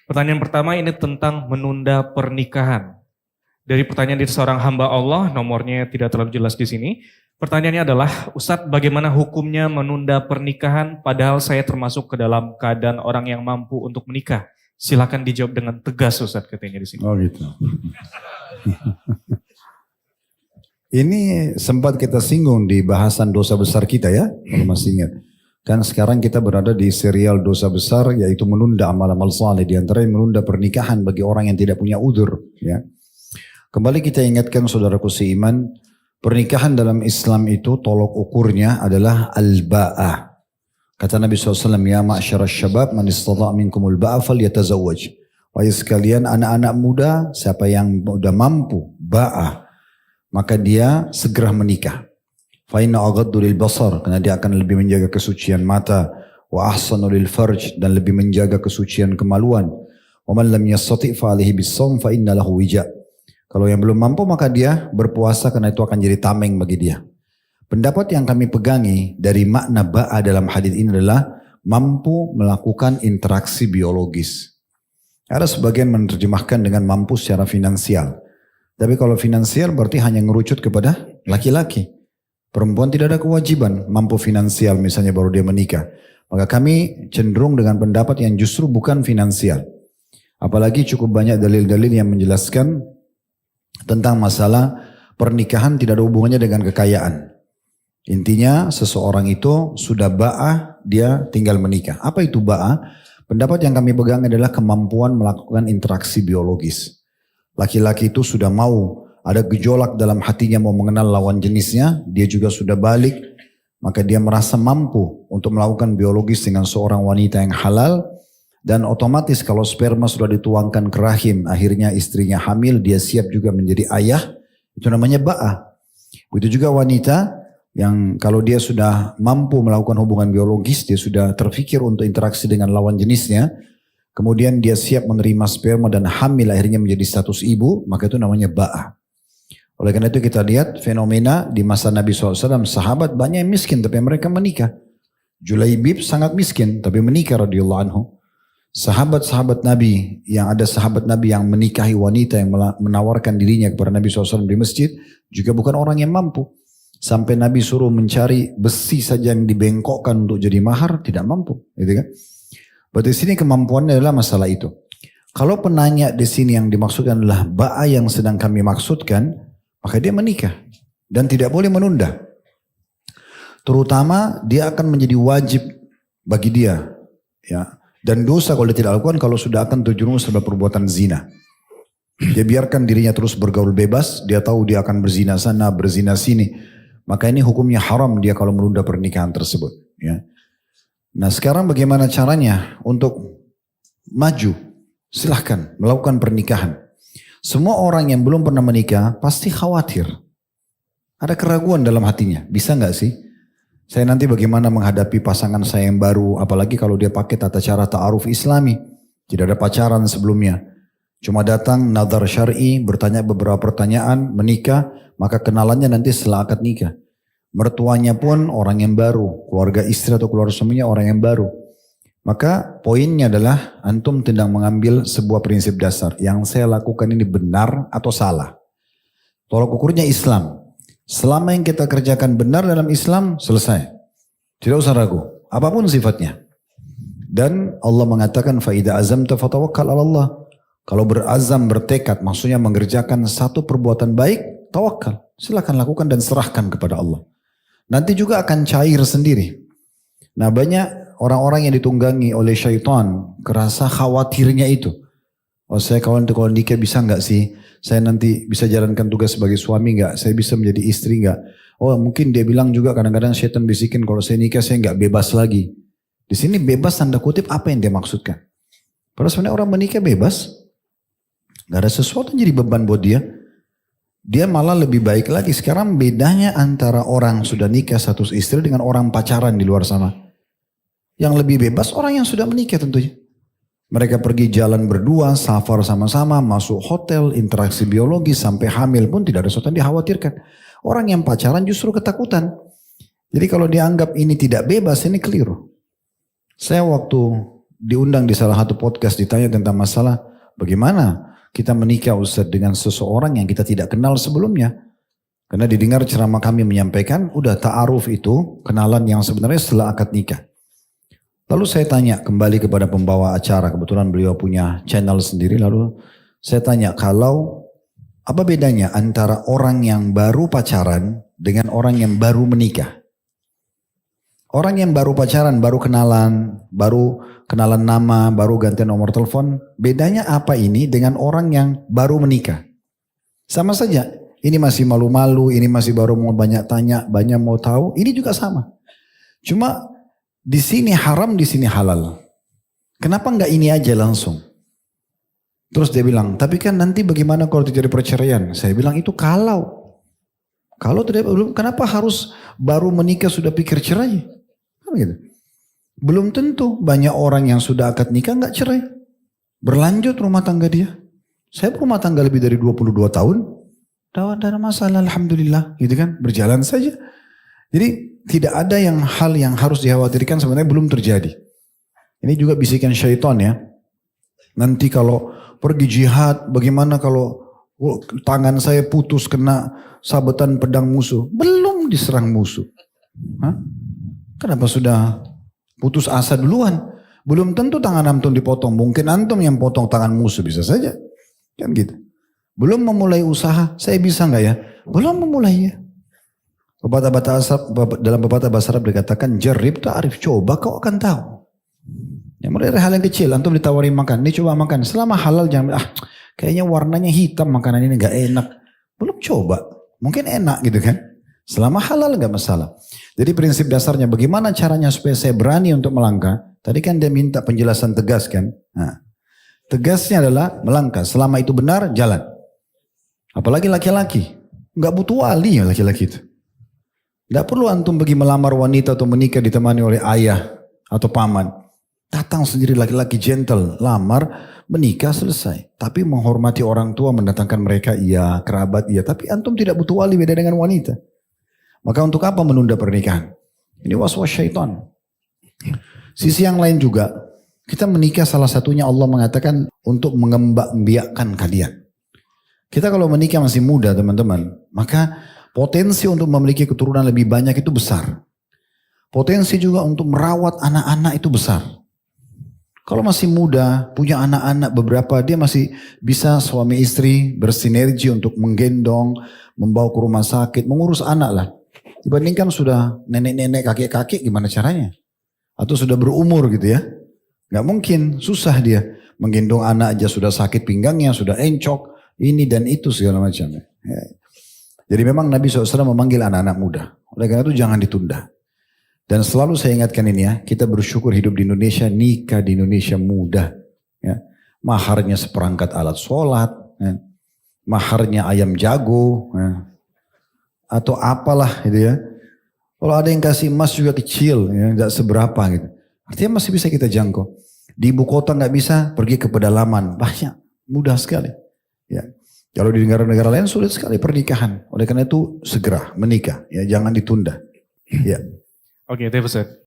Pertanyaan pertama ini tentang menunda pernikahan. Dari pertanyaan dari seorang hamba Allah, nomornya tidak terlalu jelas di sini. Pertanyaannya adalah, Ustadz, bagaimana hukumnya menunda pernikahan padahal saya termasuk ke dalam keadaan orang yang mampu untuk menikah? Silakan dijawab dengan tegas, Ustadz, katanya di sini. Oh gitu. Ini sempat kita singgung di bahasan dosa besar kita ya, kalau masih ingat. Kan sekarang kita berada di serial dosa besar, yaitu menunda amal-amal saleh, di antaranya menunda pernikahan bagi orang yang tidak punya udzur. Ya. Kembali kita ingatkan saudaraku seiman, pernikahan dalam Islam itu tolok ukurnya adalah al-ba'ah. Kata Nabi SAW, ya ma'asyara syabab, man istata' minkumul ba'a fal yatazawwaj. Wahai sekalian anak-anak muda, siapa yang sudah mampu ba'ah, maka dia segera menikah. Fa inna aghaddu lil basar, karena dia akan lebih menjaga kesucian mata, wa ahsanu lil farj, dan lebih menjaga kesucian kemaluan. Wa man lam yastati' fa alaihi bis-shaum fa inna lahu wija'. Kalau yang belum mampu maka dia berpuasa, karena itu akan jadi tameng bagi dia. Pendapat yang kami pegangi dari makna ba'a dalam hadis ini adalah mampu melakukan interaksi biologis. Ada sebagian menerjemahkan dengan mampu secara finansial. Tapi kalau finansial berarti hanya ngerucut kepada laki-laki. Perempuan tidak ada kewajiban mampu finansial misalnya baru dia menikah. Maka kami cenderung dengan pendapat yang justru bukan finansial. Apalagi cukup banyak dalil-dalil yang menjelaskan tentang masalah pernikahan tidak ada hubungannya dengan kekayaan. Intinya seseorang itu sudah ba'ah, dia tinggal menikah. Apa itu ba'ah? Pendapat yang kami pegang adalah kemampuan melakukan interaksi biologis. Laki-laki itu sudah mau, ada gejolak dalam hatinya mau mengenal lawan jenisnya, dia juga sudah balik, maka dia merasa mampu untuk melakukan biologis dengan seorang wanita yang halal, dan otomatis kalau sperma sudah dituangkan ke rahim, akhirnya istrinya hamil, dia siap juga menjadi ayah, itu namanya ba'ah. Begitu juga wanita yang kalau dia sudah mampu melakukan hubungan biologis, dia sudah terfikir untuk interaksi dengan lawan jenisnya, kemudian dia siap menerima sperma dan hamil akhirnya menjadi status ibu, maka itu namanya ba'ah. Oleh karena itu kita lihat fenomena di masa Nabi SAW, sahabat banyak yang miskin tapi mereka menikah. Julaibib sangat miskin tapi menikah radhiyallahu anhu. Sahabat-sahabat Nabi, yang ada sahabat Nabi yang menikahi wanita yang menawarkan dirinya kepada Nabi SAW di masjid, juga bukan orang yang mampu. Sampai Nabi suruh mencari besi saja yang dibengkokkan untuk jadi mahar, tidak mampu. Gitu kan? Berarti sini kemampuannya adalah masalah itu. Kalau penanya di sini yang dimaksudkan adalah ba'a yang sedang kami maksudkan, maka dia menikah dan tidak boleh menunda. Terutama dia akan menjadi wajib bagi dia, ya. Dan dosa kalau dia tidak lakukan, kalau sudah akan terjerumus pada perbuatan zina. Dia biarkan dirinya terus bergaul bebas, dia tahu dia akan berzina sana, berzina sini. Maka ini hukumnya haram dia kalau menunda pernikahan tersebut. Ya. Nah sekarang bagaimana caranya untuk maju? Silahkan melakukan pernikahan. Semua orang yang belum pernah menikah pasti khawatir. Ada keraguan dalam hatinya. Bisa nggak sih? Saya nanti bagaimana menghadapi pasangan saya yang baru. Apalagi kalau dia pakai tata cara ta'aruf islami. Tidak ada pacaran sebelumnya. Cuma datang nazar syar'i, bertanya beberapa pertanyaan, menikah. Maka kenalannya nanti setelah akad nikah. Mertuanya pun orang yang baru. Keluarga istri atau keluarga suaminya orang yang baru. Maka poinnya adalah antum tidak mengambil sebuah prinsip dasar. Yang saya lakukan ini benar atau salah. Tolak ukurnya Islam. Selama yang kita kerjakan benar dalam Islam, selesai. Tidak usah ragu. Apapun sifatnya. Dan Allah mengatakan, فَإِذَا أَزَمْتَ فَتَوَكَّلْ عَلَى اللَّهِ. Kalau berazam, bertekad, maksudnya mengerjakan satu perbuatan baik, tawakal. Silakan lakukan dan serahkan kepada Allah. Nanti juga akan cair sendiri. Nah banyak orang-orang yang ditunggangi oleh syaitan, kerasa khawatirnya itu. Oh saya kalau nikah bisa nggak sih? Saya nanti bisa jalankan tugas sebagai suami nggak? Saya bisa menjadi istri nggak? Oh mungkin dia bilang juga kadang-kadang syaitan bisikin kalau saya nikah saya nggak bebas lagi. Di sini bebas tanda kutip apa yang dia maksudkan? Padahal sebenarnya orang menikah bebas, nggak ada sesuatu yang jadi beban buat dia. Dia malah lebih baik lagi. Sekarang bedanya antara orang sudah nikah status istri dengan orang pacaran di luar sana. Yang lebih bebas orang yang sudah menikah tentunya. Mereka pergi jalan berdua, safar sama-sama, masuk hotel, interaksi biologis, sampai hamil pun tidak ada sesuatu yang dikhawatirkan. Orang yang pacaran justru ketakutan. Jadi kalau dianggap ini tidak bebas, ini keliru. Saya waktu diundang di salah satu podcast ditanya tentang masalah bagaimana kita menikah Ustaz dengan seseorang yang kita tidak kenal sebelumnya. Karena didengar ceramah kami menyampaikan, udah ta'aruf itu kenalan yang sebenarnya setelah akad nikah. Lalu saya tanya kembali kepada pembawa acara, kebetulan beliau punya channel sendiri, lalu saya tanya kalau apa bedanya antara orang yang baru pacaran dengan orang yang baru menikah? Orang yang baru pacaran, baru kenalan nama, baru ganti nomor telepon, bedanya apa ini dengan orang yang baru menikah? Sama saja, ini masih malu-malu, ini masih baru mau banyak tanya, banyak mau tahu, ini juga sama. Cuma di sini haram, di sini halal. Kenapa enggak ini aja langsung? Terus dia bilang, tapi kan nanti bagaimana kalau terjadi perceraian? Saya bilang itu kalau tidak, kenapa harus baru menikah sudah pikir cerai? Kan gitu. Belum tentu banyak orang yang sudah akad nikah enggak cerai. Berlanjut rumah tangga dia. Saya berumah tangga lebih dari 22 tahun. Tidak ada masalah, alhamdulillah, gitu kan, berjalan saja. Jadi tidak ada hal yang harus dikhawatirkan sebenarnya belum terjadi. Ini juga bisikan syaitan ya. Nanti kalau pergi jihad, bagaimana kalau tangan saya putus kena sabetan pedang musuh? Belum diserang musuh. Hah? Kenapa sudah putus asa duluan? Belum tentu tangan antum dipotong. Mungkin antum yang potong tangan musuh, bisa saja. Kan gitu. Belum memulai usaha, saya bisa nggak ya? Belum memulainya. Dalam pepatah bahasa Arab dikatakan jarib ta'rif, coba kau akan tahu. Ya, mulai dari hal yang kecil, antum ditawari makan, ini coba makan. Selama halal jangan, kayaknya warnanya hitam makanan ini nggak enak. Belum coba, mungkin enak gitu kan. Selama halal nggak masalah. Jadi prinsip dasarnya bagaimana caranya supaya saya berani untuk melangkah. Tadi kan dia minta penjelasan tegas kan. Nah, tegasnya adalah melangkah. Selama itu benar, jalan. Apalagi laki-laki. Nggak butuh wali ya laki-laki itu. Nggak perlu antum pergi melamar wanita atau menikah ditemani oleh ayah atau paman. Datang sendiri laki-laki gentle, lamar, menikah selesai. Tapi menghormati orang tua, mendatangkan mereka, iya, kerabat, iya. Tapi antum tidak butuh wali, beda dengan wanita. Maka untuk apa menunda pernikahan? Ini was-was syaitan. Sisi yang lain juga, kita menikah salah satunya Allah mengatakan untuk mengembangbiakkan kalian. Kita kalau menikah masih muda teman-teman, maka potensi untuk memiliki keturunan lebih banyak itu besar. Potensi juga untuk merawat anak-anak itu besar. Kalau masih muda, punya anak-anak beberapa, dia masih bisa suami istri bersinergi untuk menggendong, membawa ke rumah sakit, mengurus anak lah. Dibandingkan sudah nenek-nenek, kakek-kakek gimana caranya? Atau sudah berumur gitu ya. Gak mungkin, susah dia. Menggendong anak aja sudah sakit pinggangnya, sudah encok, ini dan itu segala macam. Ya. Jadi memang Nabi SAW memanggil anak-anak muda. Oleh karena itu jangan ditunda. Dan selalu saya ingatkan ini ya, kita bersyukur hidup di Indonesia, nikah di Indonesia mudah. Ya. Maharnya seperangkat alat sholat, ya. Maharnya ayam jago, ya. Atau apalah gitu ya. Kalau ada yang kasih emas juga kecil, ya, tidak seberapa gitu. Artinya masih bisa kita jangkau. Di ibu kota nggak bisa, pergi ke pedalaman, banyak, mudah sekali. Ya. Kalau di negara-negara lain sulit sekali pernikahan. Oleh karena itu segera menikah, ya jangan ditunda. Ya. Oke, terima kasih.